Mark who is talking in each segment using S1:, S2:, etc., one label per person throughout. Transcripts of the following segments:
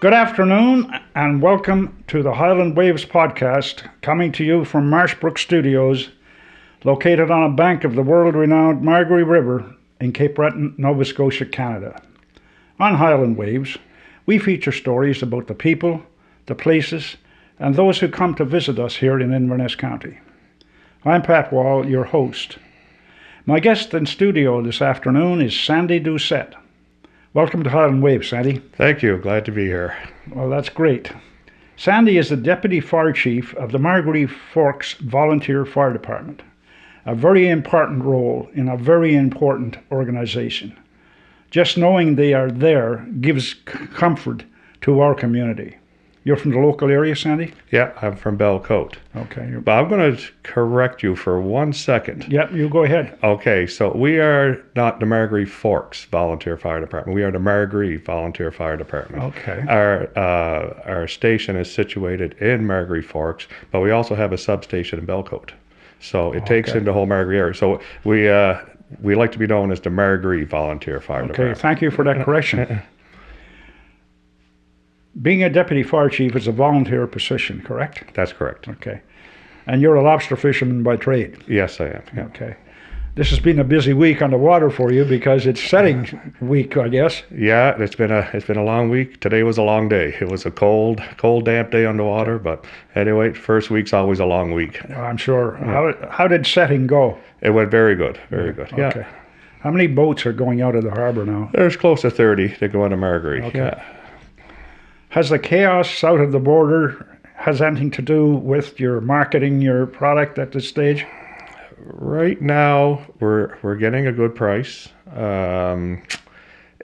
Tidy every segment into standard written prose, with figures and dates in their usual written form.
S1: Good afternoon and welcome to the Highland Waves podcast, coming to you from Marshbrook Studios, located on a bank of the world-renowned Margaree River in Cape Breton, Nova Scotia, Canada. On Highland Waves, we feature stories about the people, the places, and those who come to visit us here in Inverness County. I'm Pat Wall, your host. My guest in studio this afternoon is Sandy Doucet. Welcome to Highland Waves, Sandy.
S2: Thank you. Glad to be here.
S1: Well, that's great. Sandy is the Deputy Fire Chief of the Margaree Forks Volunteer Fire Department, a very important role in a very important organisation. Just knowing they are there gives comfort to our community. You're from the local area, Sandy?
S2: Yeah, I'm from Belcote.
S1: Okay.
S2: But I'm going to correct you for 1 second.
S1: Yep, you go ahead.
S2: Okay, so we are not the Margaree Forks Volunteer Fire Department. We are the Margaree Volunteer Fire Department.
S1: Okay.
S2: Our station is situated in Margaree Forks, but we also have a substation in Belcote. So it takes in the whole Margaree area. So we like to be known as the Margaree Volunteer Fire Department.
S1: Okay, thank you for that correction. Being a deputy fire chief is a volunteer position, correct?
S2: That's correct.
S1: Okay. And you're a lobster fisherman by trade?
S2: Yes, I am. Yeah.
S1: Okay. This has been a busy week on the water for you because it's setting week, I guess.
S2: Yeah, it's been a long week. Today was a long day. It was a cold, damp day on the water, but anyway, first week's always a long week.
S1: I'm sure. Yeah. How did setting go?
S2: It went very good, very good. Yeah.
S1: Okay. How many boats are going out of the harbour now?
S2: There's close to 30 that go into Margaree.
S1: Okay.
S2: Yeah.
S1: Has the chaos south of the border has anything to do with your marketing your product at this stage?
S2: Right now, we're getting a good price.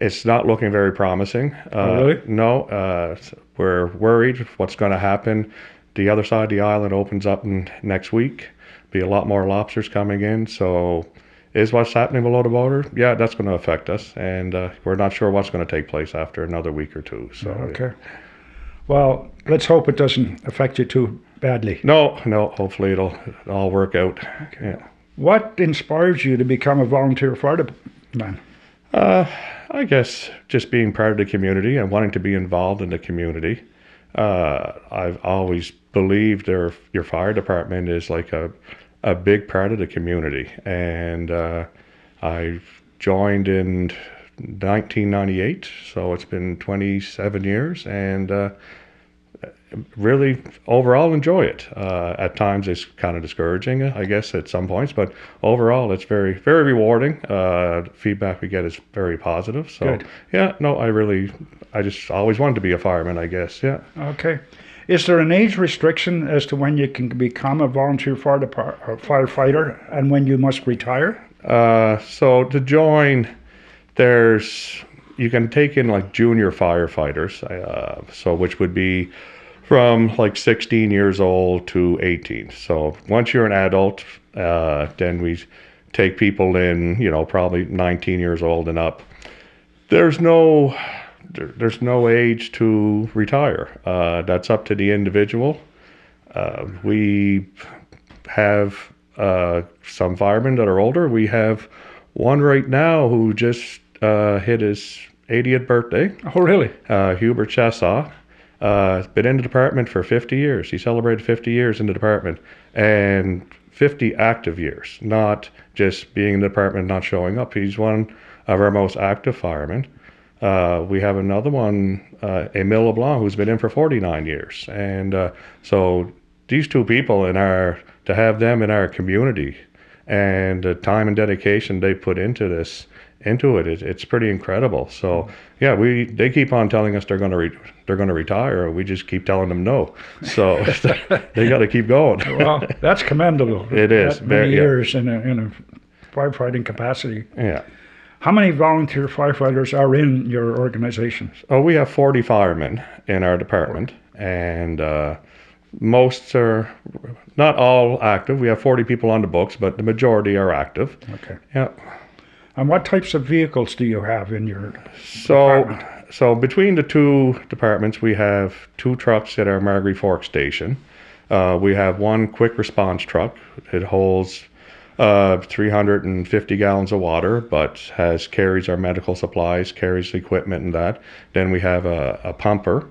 S2: It's not looking very promising.
S1: Really?
S2: No. We're worried what's going to happen. The other side of the island opens up next week. Be a lot more lobsters coming in. So, is what's happening below the border? Yeah, that's going to affect us, and we're not sure what's going to take place after another week or two. So.
S1: Okay. Well, let's hope it doesn't affect you too badly.
S2: No. Hopefully it'll all work out.
S1: Okay.
S2: Yeah.
S1: What inspires you to become a volunteer fireman?
S2: I guess just being part of the community and wanting to be involved in the community. I've always believed your fire department is like a big part of the community, and I joined in 1998, so it's been 27 years, and really overall enjoy it. At times it's kind of discouraging, I guess, at some points, but overall it's very, very rewarding. Feedback we get is very positive. So
S1: good.
S2: Yeah, no, I just always wanted to be a fireman, I guess. Yeah.
S1: Okay. Is there an age restriction as to when you can become a volunteer firefighter and when you must retire?
S2: So to join, you can take in like junior firefighters, so which would be from like 16 years old to 18. So once you're an adult, then we take people in, probably 19 years old and up. There's no age to retire. That's up to the individual. We have some firemen that are older. We have one right now who just hit his 80th birthday.
S1: Oh, really?
S2: Hubert Chessaw. Been in the department for 50 years. He celebrated 50 years in the department, and 50 active years, not just being in the department, not showing up. He's one of our most active firemen. We have another one, Emile LeBlanc, who's been in for 49 years. And so these two people to have them in our community and the time and dedication they put into it's pretty incredible. So yeah, they keep on telling us they're going to retire, and we just keep telling them no. So they got to keep going.
S1: Well, that's commendable.
S2: It is.
S1: Many years in a firefighting capacity.
S2: Yeah.
S1: How many volunteer firefighters are in your organization?
S2: Oh, we have 40 firemen in our department, and most are not all active. We have 40 people on the books, but the majority are active.
S1: Okay.
S2: Yeah.
S1: And what types of vehicles do you have in your department?
S2: So between the two departments, we have 2 trucks at our Margaree Fork station. We have one quick response truck. It holds 350 gallons of water, but carries our medical supplies, carries equipment and that. Then we have a pumper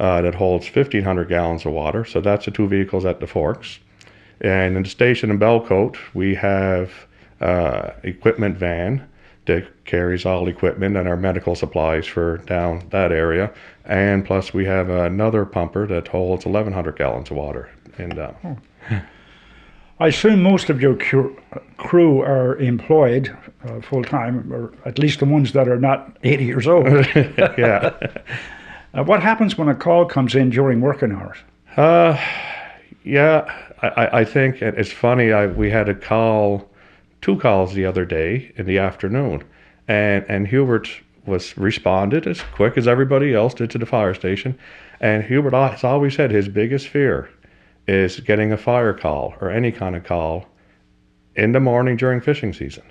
S2: that holds 1,500 gallons of water. So that's the two vehicles at the Forks. And in the station in Belcote, we have equipment van that carries all equipment and our medical supplies for down that area. And plus we have another pumper that holds 1,100 gallons of water in down.
S1: I assume most of your crew are employed full-time, or at least the ones that are not 80 years old.
S2: Yeah.
S1: What happens when a call comes in during working hours?
S2: Yeah, I think it's funny. We had two calls the other day in the afternoon, and Hubert was responded as quick as everybody else did to the fire station. And Hubert has always said his biggest fear is getting a fire call or any kind of call in the morning during fishing season,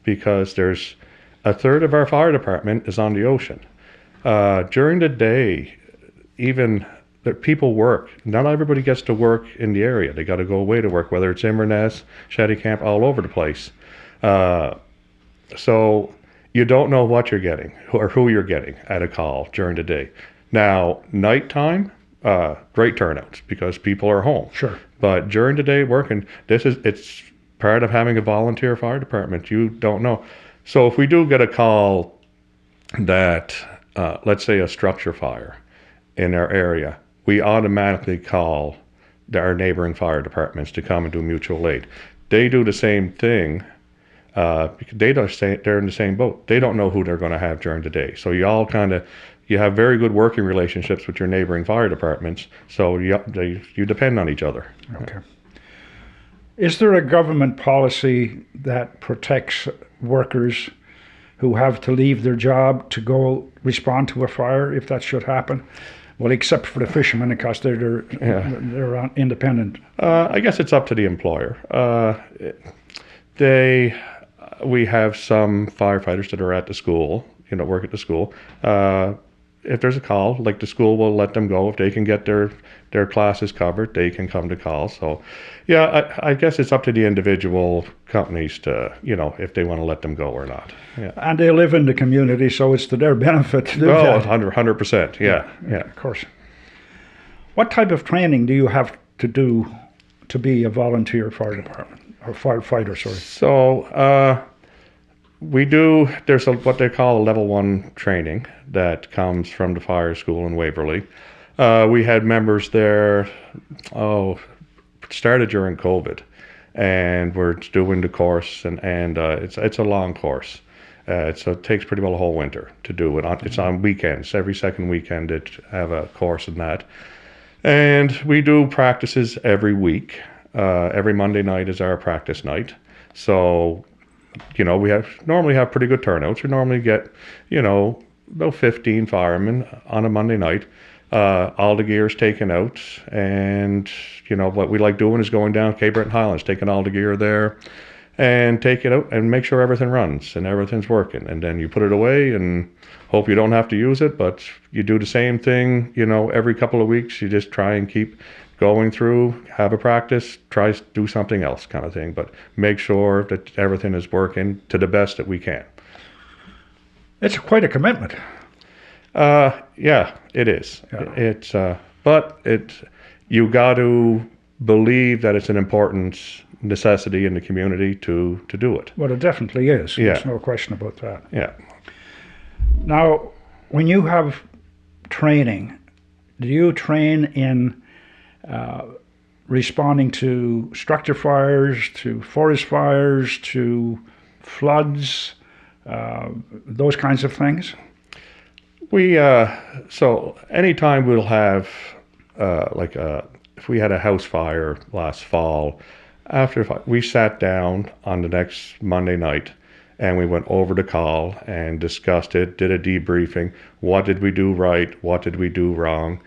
S2: because there's a third of our fire department is on the ocean. During the day, even that people work. Not everybody gets to work in the area. They got to go away to work, whether it's Inverness, Shetty Camp, all over the place. So you don't know what you're getting or who you're getting at a call during the day. Now, nighttime, great turnouts because people are home.
S1: Sure.
S2: But during the day working, it's part of having a volunteer fire department. You don't know. So if we do get a call that, let's say a structure fire in our area, we automatically call our neighboring fire departments to come and do mutual aid. They do the same thing because they're in the same boat. They don't know who they're going to have during the day. So you have very good working relationships with your neighboring fire departments. So you depend on each other.
S1: Okay. Is there a government policy that protects workers who have to leave their job to go respond to a fire if that should happen? Well, except for the fishermen, because they're independent.
S2: I guess it's up to the employer. We have some firefighters that are at the school, work at the school. If there's a call, like the school will let them go. If they can get their classes covered, they can come to call. So, yeah, I guess it's up to the individual companies to, if they want to let them go or not. Yeah.
S1: And they live in the community, so it's to their benefit to do that.
S2: 100%. Yeah.
S1: Of course. What type of training do you have to do to be a volunteer fire department or firefighter? Sorry.
S2: So there's what they call a level 1 training that comes from the fire school in Waverley. We had members there, started during COVID, and we're doing the course, and it's a long course. So it takes pretty well a whole winter to do it. It's on weekends. Every second weekend it have a course in that. And we do practices every week. Every Monday night is our practice night. So, we normally have pretty good turnouts. We normally get, about 15 firemen on a Monday night. All the gear's taken out, and what we like doing is going down Cape Breton Highlands, taking all the gear there and take it out and make sure everything runs and everything's working, and then you put it away and hope you don't have to use it. But you do the same thing, every couple of weeks. You just try and keep going through, have a practice, try to do something else kind of thing, but make sure that everything is working to the best that we can.
S1: It's quite a commitment.
S2: Yeah, it is. Yeah. You got to believe that it's an important necessity in the community to do it.
S1: Well, it definitely is.
S2: Yeah.
S1: There's no question about that.
S2: Yeah.
S1: Now, when you have training, do you train in responding to structure fires, to forest fires, to floods, those kinds of things? So anytime we'll have, if we had a house fire last fall, we sat down on the next Monday night and we went over the call and discussed it, did a debriefing. What did we do right? What did we do wrong?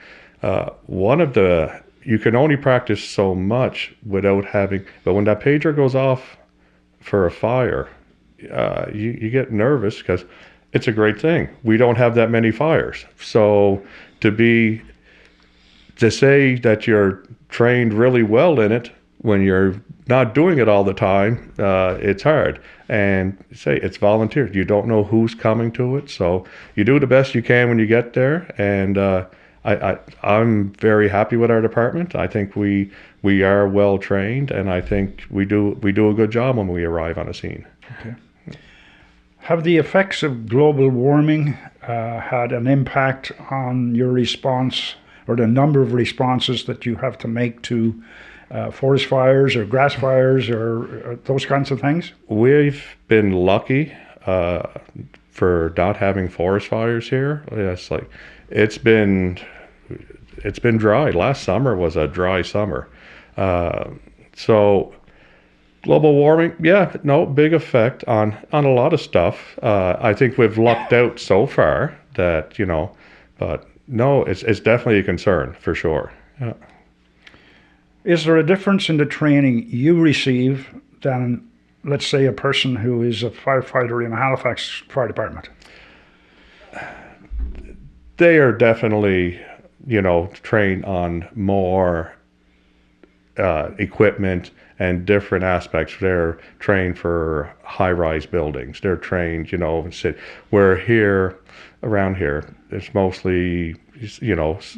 S1: You can only practice so much without but when that pager goes off for a fire, you get nervous because it's a great thing. We don't have that many fires. So to say that you're trained really well in it when you're not doing it all the time, it's hard. And it's volunteer. You don't know who's coming to it. So you do the best you can when you get there. And
S2: I'm very happy with our department. I think we are well trained, and I think we do a good job when we arrive on a scene.
S1: Okay. Have the effects of global warming had an impact on your response or the number of responses that you have to make to forest fires or grass fires or those kinds of things?
S2: We've been lucky for not having forest fires here. It's been dry. Last summer was a dry summer. So global warming, yeah, no big effect on a lot of stuff. I think we've lucked out so far that, but no, it's definitely a concern for sure. Yeah.
S1: Is there a difference in the training you receive than, let's say, a person who is a firefighter in Halifax Fire Department?
S2: They are definitely, trained on more equipment and different aspects. They're trained for high-rise buildings. They're trained, where here, around here, it's mostly,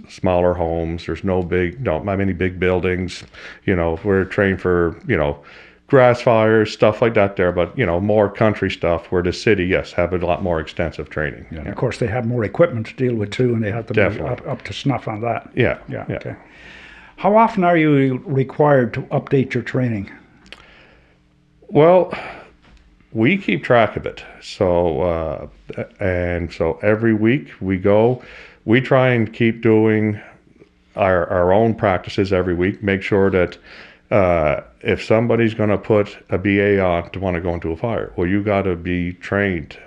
S2: smaller homes. There's not many big buildings. We're trained for, grass fires, stuff like that there, but, more country stuff where the city, yes, have a lot more extensive training.
S1: Yeah. Of course, they have more equipment to deal with too, and they have to
S2: Definitely.
S1: be up to snuff on that.
S2: Yeah.
S1: Okay. How often are you required to update your training?
S2: Well, we keep track of it. So, so every week we try and keep doing our own practices every week, make sure that if somebody's going to put a BA on to want to go into a fire, well, you got to be trained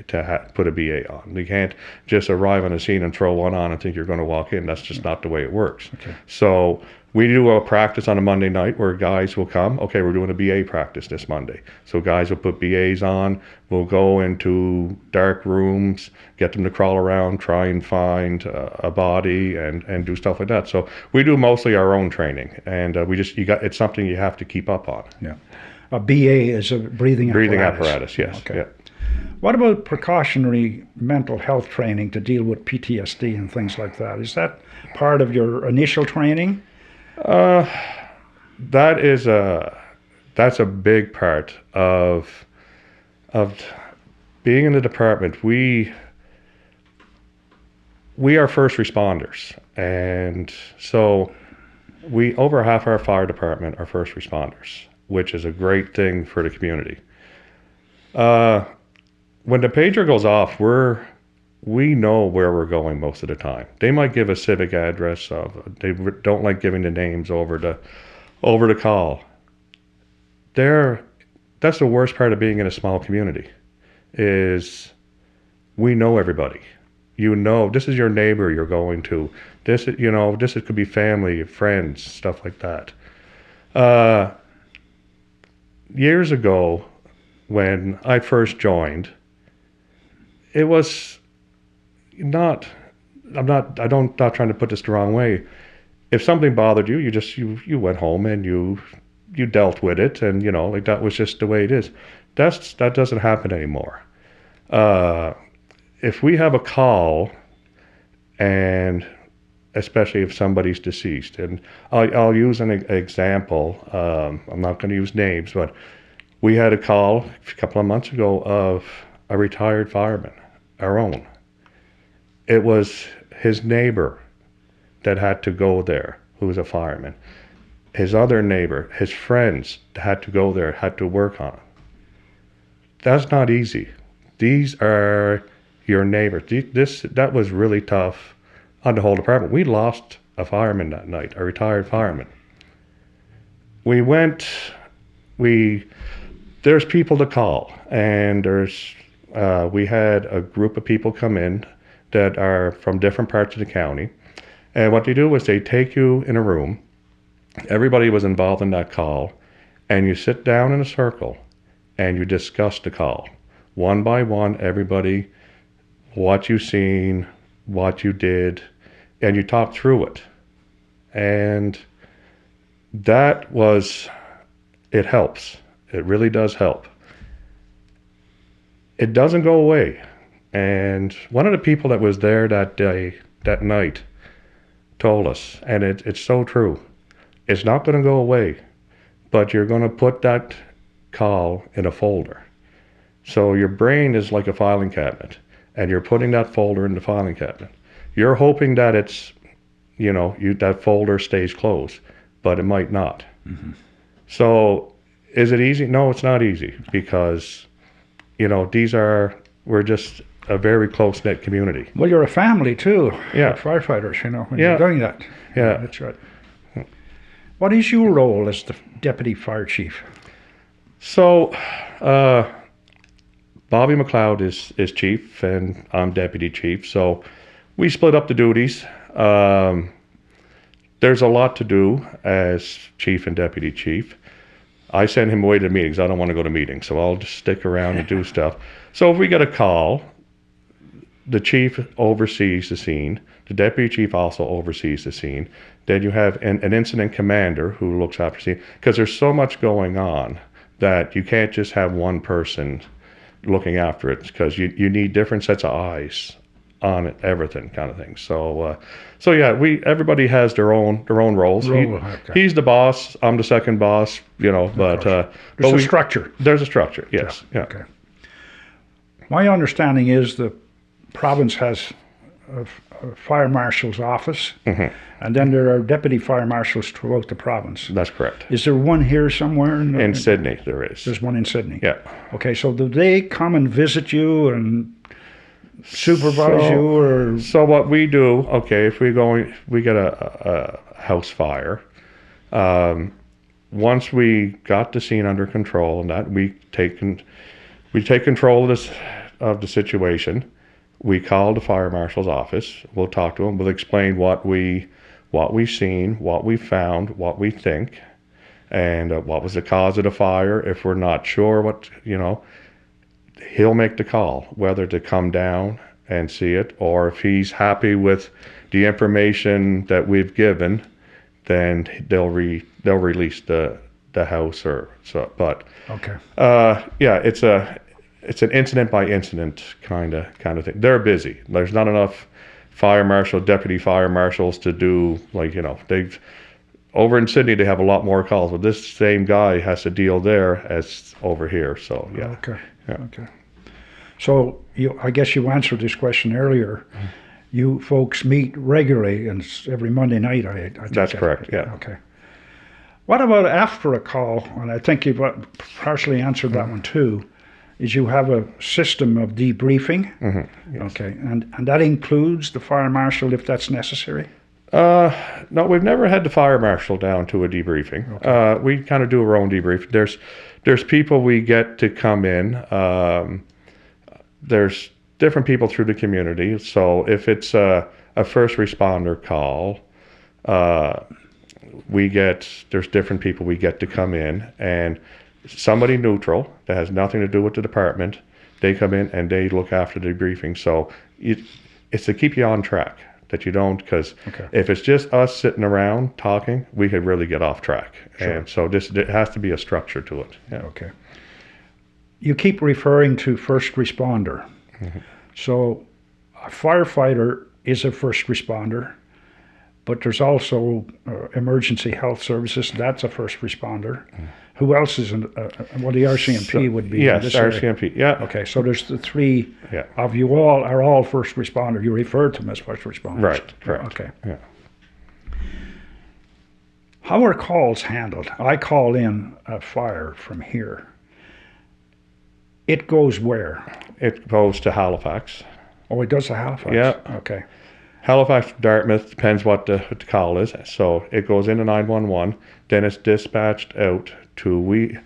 S2: to put a BA on. You can't just arrive on a scene and throw one on and think you're going to walk in. That's just not the way it works.
S1: Okay.
S2: So we do a practice on a Monday night where guys will come. Okay, we're doing a BA practice this Monday. So guys will put BAs on. We'll go into dark rooms, get them to crawl around, try and find a body and do stuff like that. So we do mostly our own training, and it's something you have to keep up on.
S1: Yeah. A BA is a breathing
S2: apparatus. Yes.
S1: Okay.
S2: Yeah.
S1: What about precautionary mental health training to deal with PTSD and things like that? Is that part of your initial training?
S2: That's a big part of being in the department. We are first responders, and so over half our fire department are first responders, which is a great thing for the community. When the pager goes off, we know where we're going most of the time. They might give a civic address. They don't like giving the names over the call. That's the worst part of being in a small community, is we know everybody. This is your neighbor you're going to. This could be family, friends, stuff like that. Years ago, when I first joined, it was not trying to put this the wrong way. If something bothered you, you went home and you dealt with it, and that was just the way it is. That doesn't happen anymore. If we have a call, and especially if somebody's deceased, and I'll use an example. I'm not going to use names, but we had a call a couple of months ago of a retired fireman, our own. It was his neighbor that had to go there, who was a fireman. His other neighbor, his friends had to go there, had to work on it. That's not easy. These are your neighbors. That was really tough on the whole department. We lost a fireman that night, a retired fireman. There's people to call, and we had a group of people come in that are from different parts of the county. And what they do is they take you in a room. Everybody was involved in that call, and you sit down in a circle and you discuss the call. One by one, everybody, what you've seen, what you did, and you talk through it. And it helps. It really does help. It doesn't go away. And one of the people that was there that night, told us, and it's so true. It's not going to go away, but you're going to put that call in a folder. So your brain is like a filing cabinet, and you're putting that folder in the filing cabinet. You're hoping that it's, that folder stays closed, but it might not. Mm-hmm. So is it easy? No, it's not easy, because, we're just a very close-knit community.
S1: Well, you're a family too.
S2: Yeah.
S1: Like firefighters, when you're doing that.
S2: Yeah.
S1: That's right. What is your role as the deputy fire chief?
S2: So, Bobby McLeod is chief, and I'm deputy chief. So we split up the duties. There's a lot to do as chief and deputy chief. I send him away to meetings. I don't want to go to meetings, so I'll just stick around and do stuff. So if we get a call, the chief oversees the scene. The deputy chief also oversees the scene. Then you have an incident commander who looks after the scene, because there's so much going on that you can't just have one person looking after it, because you need different sets of eyes on it, everything kind of thing. So yeah, everybody has their own roles. He's the boss. I'm the second boss. But
S1: there's a structure.
S2: There's a structure. Yes. Yeah.
S1: Okay. My understanding is the province has a fire marshal's office, mm-hmm. and then there are deputy fire marshals throughout the province.
S2: That's correct.
S1: Is there one here somewhere?
S2: In Sydney, there is.
S1: There's one in Sydney.
S2: Yeah.
S1: Okay, so do they come and visit you and supervise you, or? So
S2: what we do, okay, if we get a house fire. Once we got the scene under control, and that we take control of the situation. We call the fire marshal's office. We'll talk to him. We'll explain what we've seen, what we found, what we think, and what was the cause of the fire. If we're not sure he'll make the call whether to come down and see it, or if he's happy with the information that we've given, then they'll release the house or so. But
S1: okay,
S2: it's an incident by incident kind of thing. They're busy. There's not enough fire marshal, deputy fire marshals to do, they've over in Sydney they have a lot more calls, but this same guy has to deal there as over here. So yeah.
S1: Okay.
S2: Yeah.
S1: Okay. So I guess you answered this question earlier. Mm-hmm. You folks meet regularly, and it's every Monday night. I
S2: That's correct. Yeah.
S1: Okay. What about after a call? And I think you've partially answered that one too. Is you have a system of debriefing.
S2: Mm-hmm. Yes.
S1: Okay, and that includes the fire marshal if that's necessary?
S2: No, we've never had the fire marshal down to a debriefing. Okay. We kind of do our own debrief. There's people we get to come in. There's different people through the community. So if it's a first responder call, there's different people we get to come in, and somebody neutral that has nothing to do with the department, they come in and they look after the debriefing. So it's to keep you on track, that you don't, because if it's just us sitting around talking, we could really get off track. Sure. And so it has to be a structure to it. Yeah.
S1: Okay. You keep referring to first responder. Mm-hmm. So a firefighter is a first responder, but there's also emergency health services. That's a first responder. Mm-hmm. Who else is the RCMP would be?
S2: Yes, RCMP, yeah.
S1: Okay, so there's the three of you are all first responders. You refer to them as first responders.
S2: Right, correct.
S1: Okay.
S2: Yeah.
S1: How are calls handled? I call in a fire from here. It goes where?
S2: It goes to Halifax.
S1: Oh, it does to Halifax?
S2: Yeah.
S1: Okay.
S2: Halifax, Dartmouth, depends what the call is. So it goes into 911, then it's dispatched out to, we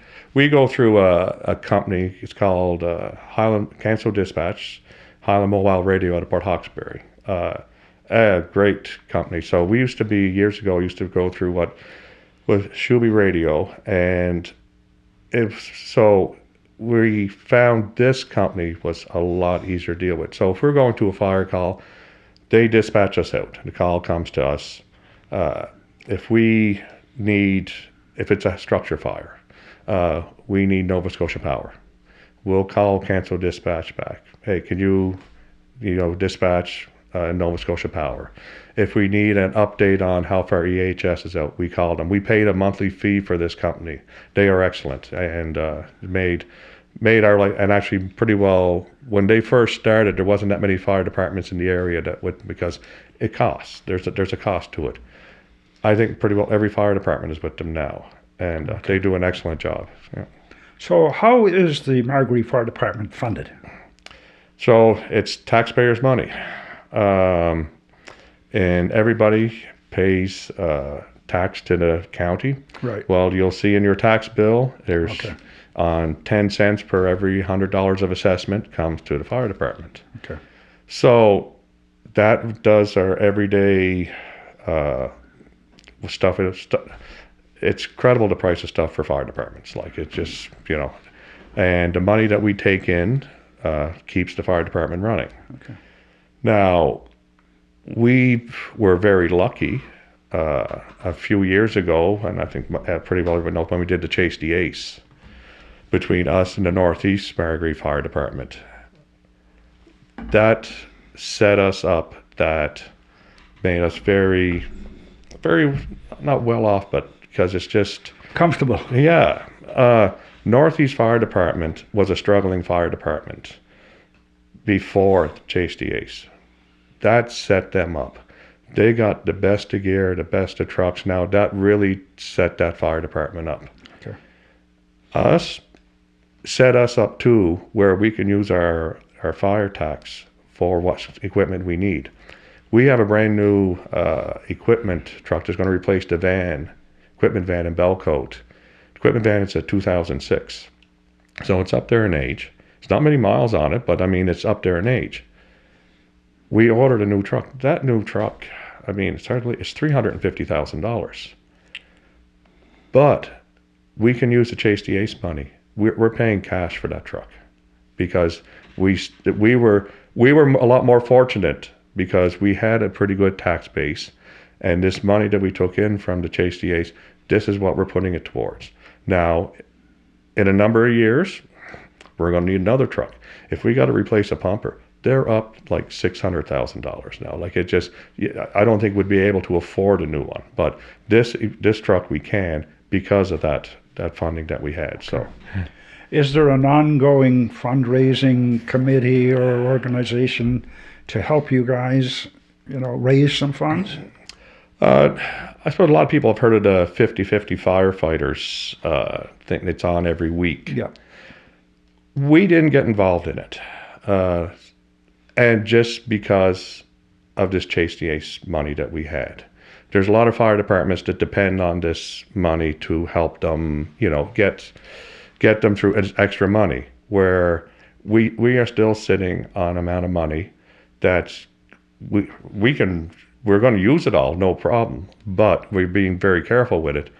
S2: go through a company, it's called Highland Council Dispatch, Highland Mobile Radio out of Port Hawkesbury. A great company. So we used to go through what was Shuby Radio, and we found this company was a lot easier to deal with. So if we're going to a fire call, they dispatch us out. The call comes to us. If it's a structure fire, we need Nova Scotia Power. We'll call Council Dispatch back. Hey, can you dispatch Nova Scotia Power. If we need an update on how far EHS is out, we call them. We paid a monthly fee for this company. They are excellent and made our life, and actually pretty well. When they first started, there wasn't that many fire departments in the area that would, because it costs. There's a cost to it. I think pretty well every fire department is with them now, and they do an excellent job. Yeah.
S1: So how is the Margaree Fire Department funded?
S2: So it's taxpayers' money, and everybody pays tax to the county.
S1: Right.
S2: Well, you'll see in your tax bill, there's on 10 cents per every $100 of assessment comes to the fire department.
S1: Okay.
S2: So that does our everyday stuff. It's credible the price of stuff for fire departments. Like, it's just, and the money that we take in keeps the fire department running.
S1: Okay.
S2: Now, we were very lucky a few years ago, and I think pretty well everyone knows, when we did the Chase the Ace between us and the Northeast Margaree Fire Department. That set us up, that made us very, very, not well off, but because it's just
S1: comfortable.
S2: Yeah. Northeast Fire Department was a struggling fire department before Chase the Ace. That set them up. They got the best of gear, the best of trucks. Now that really set that fire department up.
S1: Okay.
S2: Us set us up too, where we can use our fire tax for what equipment we need. We have a brand new equipment truck that's going to replace the equipment van in Belcote. Equipment van is a 2006. So it's up there in age. It's not many miles on it, but I mean, it's up there in age. We ordered a new truck. That new truck, I mean, it's $350,000. But we can use the Chase the Ace money. We're paying cash for that truck because we were a lot more fortunate because we had a pretty good tax base, and this money that we took in from the Chase the Ace, this is what we're putting it towards. Now, in a number of years, we're going to need another truck. If we got to replace a pumper, they're up like $600,000 now. Like, it just, I don't think we'd be able to afford a new one. But this truck we can because of that funding that we had. So,
S1: is there an ongoing fundraising committee or organization to help you guys, raise some funds?
S2: I suppose a lot of people have heard of the 50-50 firefighters thing that's on every week.
S1: Yeah.
S2: We didn't get involved in it. And just because of this Chase the Ace money that we had. There's a lot of fire departments that depend on this money to help them, get them through extra money, where we are still sitting on an amount of money that we're going to use it all, no problem, but we're being very careful with it.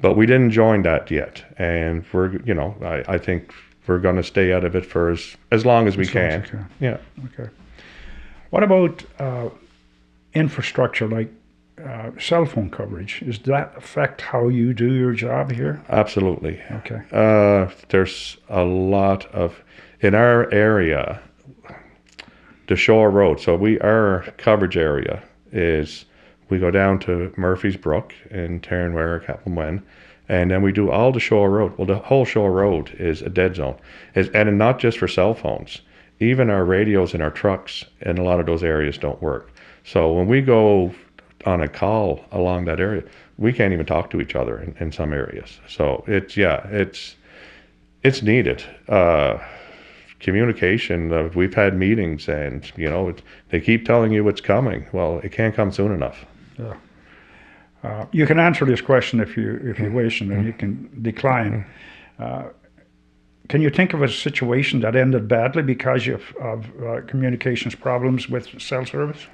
S2: But we didn't join that yet, and I think we're going to stay out of it for as long as we can. Yeah.
S1: Okay. What about infrastructure like cell phone coverage? Does that affect how you do your job here?
S2: Absolutely.
S1: Okay.
S2: There's a lot in our area, the Shore Road. So our coverage area is, we go down to Murphy's Brook in Terranware, Capilwen, and then we do all the Shore Road. Well, the whole Shore Road is a dead zone. And not just for cell phones. Even our radios in our trucks in a lot of those areas don't work. So when we go on a call along that area, we can't even talk to each other in some areas. So it's needed. Communication, we've had meetings, and they keep telling you it's coming. Well, it can't come soon enough.
S1: Yeah. You can answer this question if you wish, and then you can decline. Can you think of a situation that ended badly because of communications problems with cell service?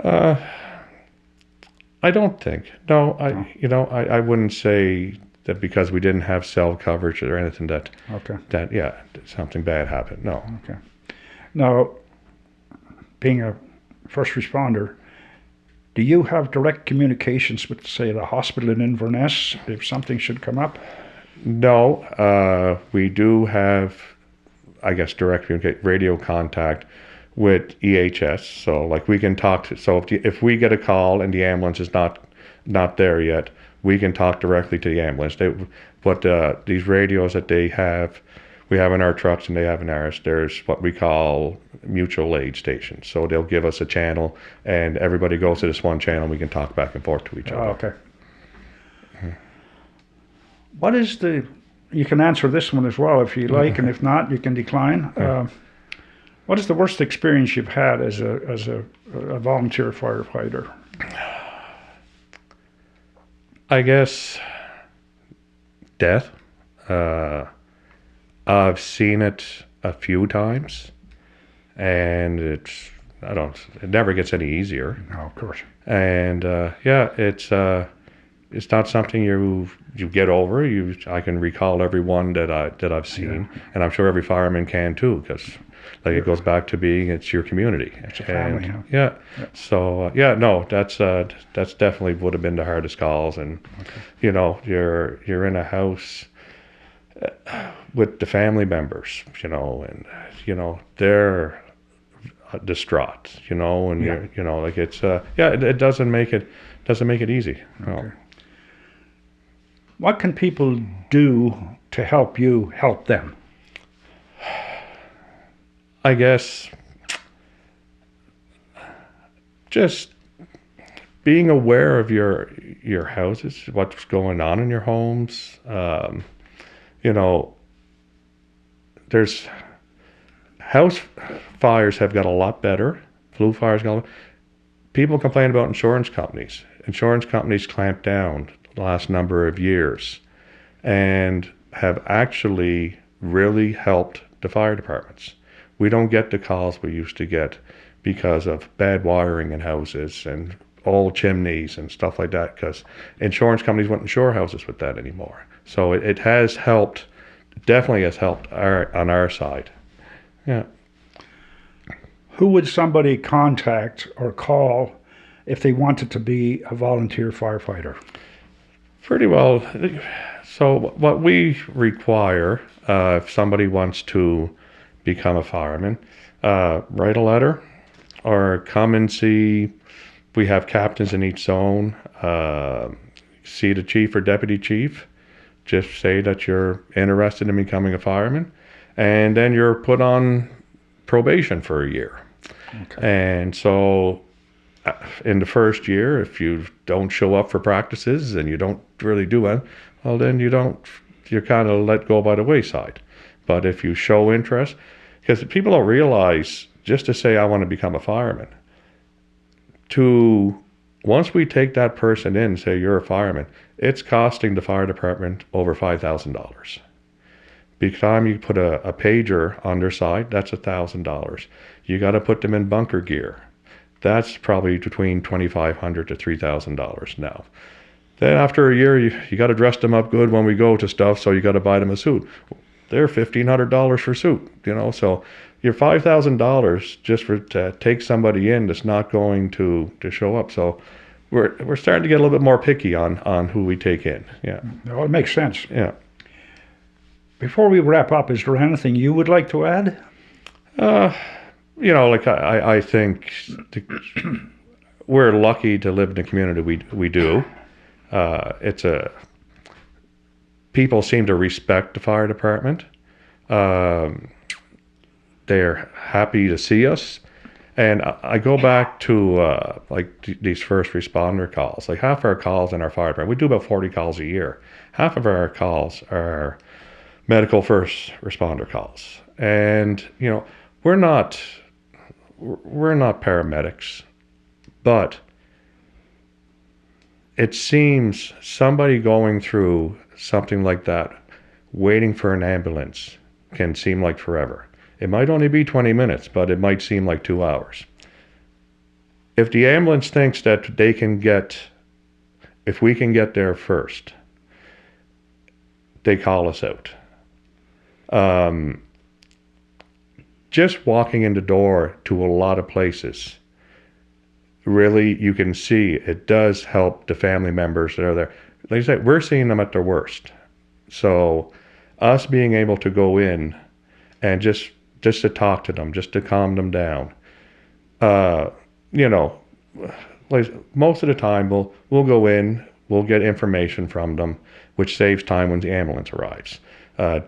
S2: I don't think. No, I wouldn't say that because we didn't have cell coverage or anything that something bad happened. No.
S1: Okay. Now, being a first responder, do you have direct communications with, say, the hospital in Inverness if something should come up?
S2: No, we do have, I guess, direct radio contact with EHS. So like we can talk to, so if we get a call and the ambulance is not there yet, we can talk directly to the ambulance. But these radios that we have in our trucks and they have in ours, there's what we call mutual aid stations. So they'll give us a channel and everybody goes to this one channel and we can talk back and forth to each other.
S1: Okay. What is you can answer this one as well if you like, and if not, you can decline. What is the worst experience you've had as a volunteer firefighter?
S2: I guess death. I've seen it a few times, and it never gets any easier.
S1: No, of course.
S2: And it's not something you get over. I can recall every one that I've seen, and I'm sure every fireman can too, because it goes back to being it's your community.
S1: It's a family.
S2: So no, that's definitely would have been the hardest calls, and you're in a house with the family members, and they're distraught, and it doesn't make it easy.
S1: Okay. What can people do to help you help them?
S2: I guess just being aware of your houses, what's going on in your homes. There's house fires have got a lot better. Flue fires people complain about insurance companies. Insurance companies clamped down the last number of years and have actually really helped the fire departments. We don't get the calls we used to get because of bad wiring in houses and old chimneys and stuff like that, because insurance companies wouldn't insure houses with that anymore. So it has helped, definitely has helped on our side. Yeah.
S1: Who would somebody contact or call if they wanted to be a volunteer firefighter?
S2: Pretty well. So what we require, if somebody wants to become a fireman, write a letter or come and see. We have captains in each zone. See the chief or deputy chief. Just say that you're interested in becoming a fireman, and then you're put on probation for a year. Okay. And so in the first year, if you don't show up for practices and you don't really do it, well, then you're kind of let go by the wayside. But if you show interest, because people don't realize, just to say I want to become a fireman, once we take that person in and say you're a fireman, it's costing the fire department over $5,000. By the time you put a pager on their side, that's $1,000. You got to put them in bunker gear. That's probably between $2,500 to $3,000 now. Then after a year, you got to dress them up good when we go to stuff, so you got to buy them a suit. They're $1,500 for a suit, so you're $5,000 just to take somebody in that's not going to show up. So we're starting to get a little bit more picky on who we take in. Yeah.
S1: Well, it makes sense.
S2: Yeah.
S1: Before we wrap up, is there anything you would like to add?
S2: I think we're lucky to live in the community we do. People seem to respect the fire department. They're happy to see us. And I go back to these first responder calls. Like half our calls in our fire department, we do about 40 calls a year. Half of our calls are medical first responder calls. And, we're not paramedics, but it seems somebody going through something like that, waiting for an ambulance, can seem like forever. It might only be 20 minutes, but it might seem like 2 hours. If the ambulance thinks that if we can get there first, they call us out. Just walking in the door to a lot of places, really, you can see it does help the family members that are there. Like I said, we're seeing them at their worst. So us being able to go in and just to talk to them, just to calm them down, You know, like most of the time we'll go in, we'll get information from them, which saves time when the ambulance arrives.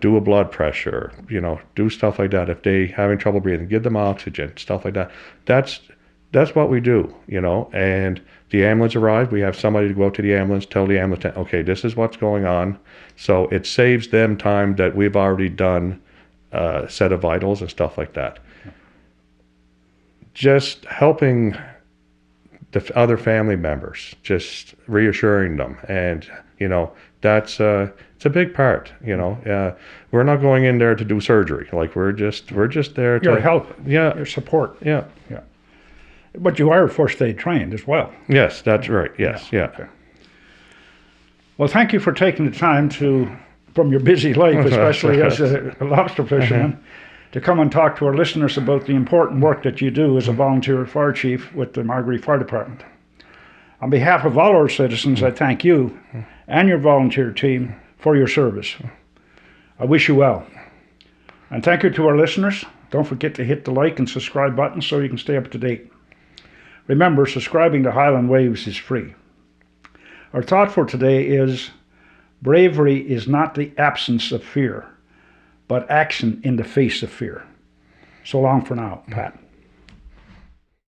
S2: Do a blood pressure, you know, do stuff like that. If they having trouble breathing, give them oxygen, stuff like that. That's what we do, you know. And the ambulance arrives, we have somebody to go out to the ambulance, tell the ambulance, okay, this is what's going on. So it saves them time that we've already done set of vitals and stuff like that. Just helping the other family members, just reassuring them, and you know that's it's a big part. You know, we're not going in there to do surgery. Like we're just there to
S1: Your help,
S2: Yeah,
S1: your support.
S2: yeah,
S1: Yeah. But you are first aid trained as well.
S2: yes, that's right. Yes, yeah.
S1: Okay. Well, thank you for taking the time from your busy life, especially as a lobster fisherman, to come and talk to our listeners about the important work that you do as a volunteer fire chief with the Margaree Fire Department. On behalf of all our citizens, I thank you and your volunteer team for your service. I wish you well. And thank you to our listeners. Don't forget to hit the like and subscribe button so you can stay up to date. Remember, subscribing to Highland Waves is free. Our thought for today is, bravery is not the absence of fear, but action in the face of fear. So long for now, Pat.